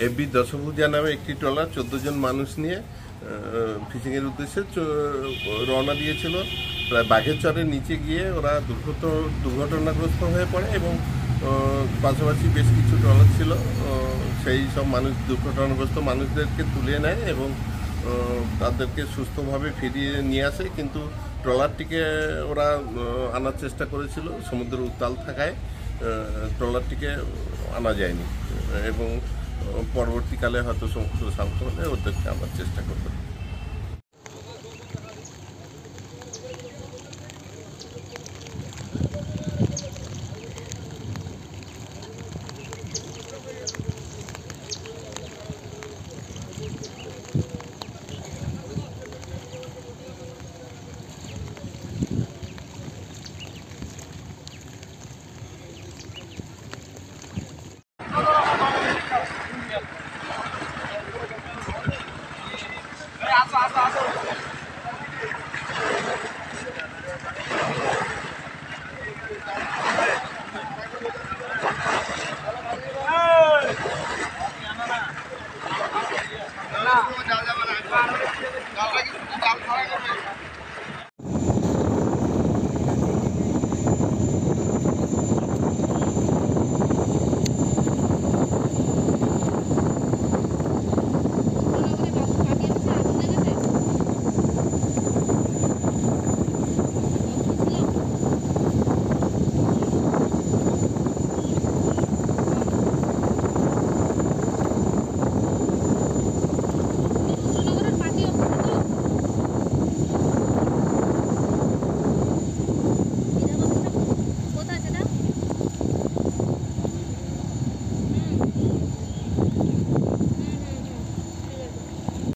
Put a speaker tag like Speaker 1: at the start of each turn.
Speaker 1: FB দশভুজা নামে একটি trawler 14 জন মানুষ নিয়ে ফিশিংয়ের উদ্দেশ্যে রওনা দিয়েছিল। প্রায় বাঘেরচরের নিচে গিয়ে ওরা দুর্ঘটনাগ্রস্ত হয়ে পড়ে এবং পাশাপাশি বেশ কিছু ট্রলার ছিল, সেই সব দুর্ঘটনাগ্রস্ত মানুষদেরকে তুলে নেয় এবং তাদেরকে সুস্থভাবে ফিরিয়ে নিয়ে আসে। কিন্তু ট্রলারটিকে ওরা আনার চেষ্টা করেছিল, সমুদ্রের উত্তাল থাকায় ট্রলারটিকে আনা যায়নি এবং পরবর্তীকালে হয়তো সমুদ্র শান্ত হলে ওদেরকে আনার চেষ্টা করবে।